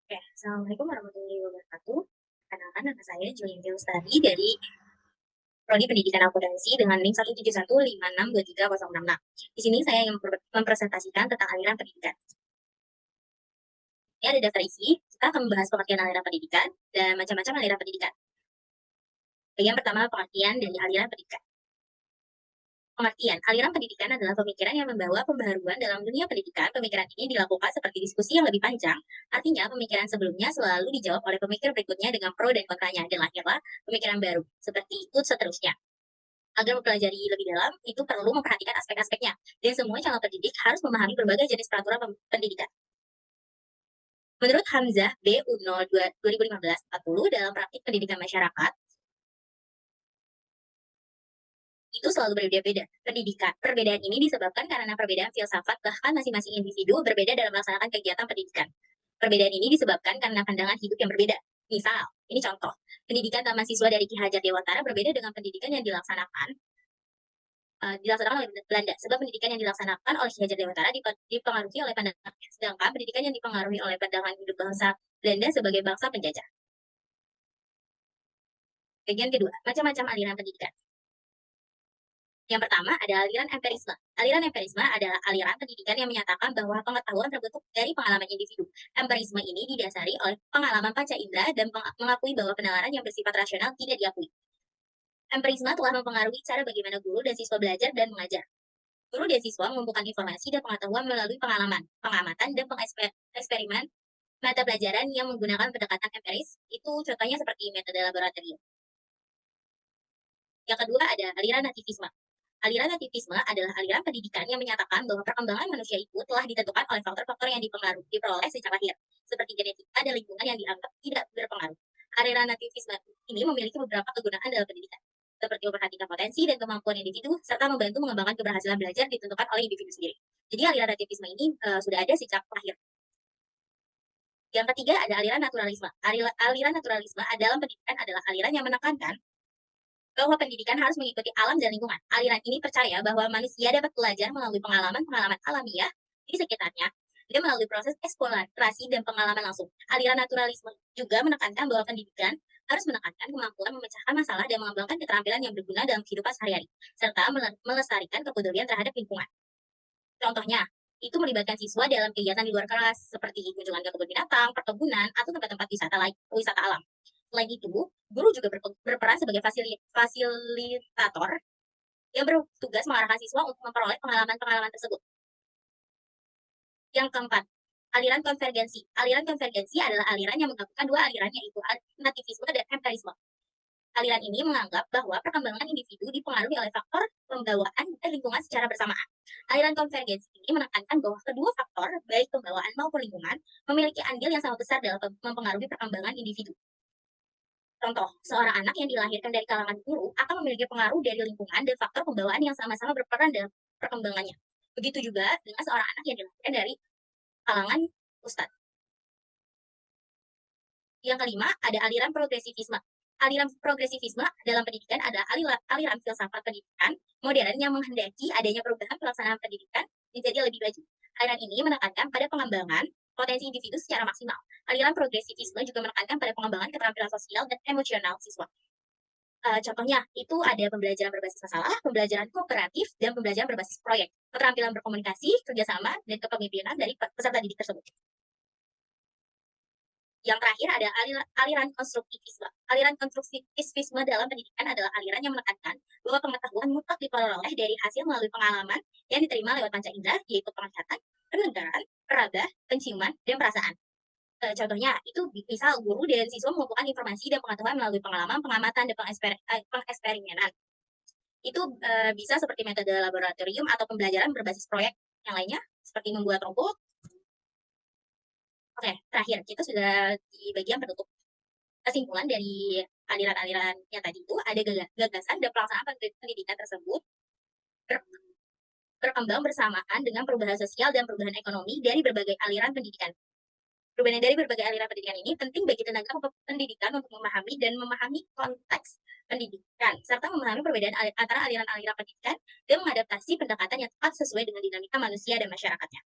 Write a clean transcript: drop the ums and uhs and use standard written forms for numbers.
Oke, Assalamualaikum warahmatullahi wabarakatuh. Perkenalkan, nama saya Julianti Lestari dari Prodi Pendidikan Akuntansi dengan NIM 17156230066. Di sini saya yang mempresentasikan tentang aliran pendidikan. Ini ada daftar isi, kita akan membahas pengertian aliran pendidikan dan macam-macam aliran pendidikan. Bagian pertama, pengertian dari aliran pendidikan. Pengertian, aliran pendidikan adalah pemikiran yang membawa pembaharuan dalam dunia pendidikan. Pemikiran ini dilakukan seperti diskusi yang lebih panjang, artinya pemikiran sebelumnya selalu dijawab oleh pemikir berikutnya dengan pro dan kontranya, dan lahirlah pemikiran baru. Seperti itu seterusnya. Agar mempelajari lebih dalam, itu perlu memperhatikan aspek-aspeknya, dan semua calon pendidik harus memahami berbagai jenis peraturan pendidikan. Menurut Hamzah BU02 2015-40 dalam praktik pendidikan masyarakat, itu selalu berbeda-beda. Pendidikan. Perbedaan ini disebabkan karena perbedaan filsafat, bahkan masing-masing individu berbeda dalam melaksanakan kegiatan pendidikan. Perbedaan ini disebabkan karena pandangan hidup yang berbeda. Misal, ini contoh, pendidikan taman siswa dari Ki Hajar Dewantara berbeda dengan pendidikan yang dilaksanakan oleh Belanda, sebab pendidikan yang dilaksanakan oleh Ki Hajar Dewantara dipengaruhi oleh pandangannya, sedangkan pendidikan yang dipengaruhi oleh pandangan hidup bangsa Belanda sebagai bangsa penjajah. Bagian kedua, macam-macam aliran pendidikan. Yang pertama ada aliran empirisme. Aliran empirisme adalah aliran pendidikan yang menyatakan bahwa pengetahuan terbentuk dari pengalaman individu. Empirisme ini didasari oleh pengalaman panca indera dan mengakui bahwa penalaran yang bersifat rasional tidak diakui. Empirisme telah mempengaruhi cara bagaimana guru dan siswa belajar dan mengajar. Guru dan siswa mengumpulkan informasi dan pengetahuan melalui pengalaman, pengamatan, dan pengeksperimen mata pelajaran yang menggunakan pendekatan empiris. Itu contohnya seperti metode laboratorium. Yang kedua ada aliran nativisme. Aliran nativisme adalah aliran pendidikan yang menyatakan bahwa perkembangan manusia itu telah ditentukan oleh faktor-faktor yang diperoleh sejak lahir, seperti genetika dan lingkungan yang dianggap tidak berpengaruh. Aliran nativisme ini memiliki beberapa kegunaan dalam pendidikan, seperti memperhatikan potensi dan kemampuan individu, serta membantu mengembangkan keberhasilan belajar ditentukan oleh individu sendiri. Jadi aliran nativisme ini sudah ada sejak lahir. Yang ketiga ada aliran naturalisme. Aliran naturalisme dalam pendidikan adalah aliran yang menekankan bahwa pendidikan harus mengikuti alam dan lingkungan. Aliran ini percaya bahwa manusia dapat belajar melalui pengalaman-pengalaman alamiah di sekitarnya dan melalui proses eksplorasi dan pengalaman langsung. Aliran naturalisme juga menekankan bahwa pendidikan harus menekankan kemampuan memecahkan masalah dan mengembangkan keterampilan yang berguna dalam kehidupan sehari-hari, serta melestarikan kepedulian terhadap lingkungan. Contohnya, itu melibatkan siswa dalam kegiatan di luar kelas, seperti kunjungan ke kebun binatang, perkebunan, atau tempat-tempat wisata alam. Selain itu, guru juga berperan sebagai fasilitator yang bertugas mengarahkan siswa untuk memperoleh pengalaman-pengalaman tersebut. Yang keempat, aliran konvergensi. Aliran konvergensi adalah aliran yang menggabungkan dua aliran, yaitu nativisme dan empirisme. Aliran ini menganggap bahwa perkembangan individu dipengaruhi oleh faktor pembawaan dan lingkungan secara bersamaan. Aliran konvergensi ini menekankan bahwa kedua faktor, baik pembawaan maupun lingkungan, memiliki andil yang sangat besar dalam mempengaruhi perkembangan individu. Contoh, seorang anak yang dilahirkan dari kalangan guru akan memiliki pengaruh dari lingkungan dan faktor pembawaan yang sama-sama berperan dalam perkembangannya. Begitu juga dengan seorang anak yang dilahirkan dari kalangan ustadz. Yang kelima, ada aliran progresivisme. Aliran progresivisme dalam pendidikan adalah aliran filsafat pendidikan modern yang menghendaki adanya perubahan pelaksanaan pendidikan menjadi lebih maju. Aliran ini menekankan pada pengembangan potensi individu secara maksimal. Aliran progresivisme juga menekankan pada pengembangan keterampilan sosial dan emosional siswa. Contohnya, itu ada pembelajaran berbasis masalah, pembelajaran kooperatif, dan pembelajaran berbasis proyek, keterampilan berkomunikasi, kerjasama, dan kepemimpinan dari peserta didik tersebut. Yang terakhir ada aliran konstruktivisme. Aliran konstruktivisme dalam pendidikan adalah aliran yang menekankan bahwa pengetahuan mutlak diperoleh dari hasil melalui pengalaman yang diterima lewat panca indera, yaitu penglihatan, pendengaran, peraba, penciuman, dan perasaan. Contohnya, itu misal guru dan siswa mengumpulkan informasi dan pengetahuan melalui pengalaman, pengamatan, dan pengeksperimenan. Itu bisa seperti metode laboratorium atau pembelajaran berbasis proyek yang lainnya, seperti membuat robot. Oke, terakhir, kita sudah di bagian penutup. Kesimpulan dari aliran-aliran yang tadi itu, ada gagasan dan pelaksanaan pendidikan tersebut berkembang bersamaan dengan perubahan sosial dan perubahan ekonomi dari berbagai aliran pendidikan. Perubahan dari berbagai aliran pendidikan ini penting bagi tenaga pendidikan untuk memahami konteks pendidikan, serta memahami perbedaan antara aliran-aliran pendidikan dan mengadaptasi pendekatan yang tepat sesuai dengan dinamika manusia dan masyarakatnya.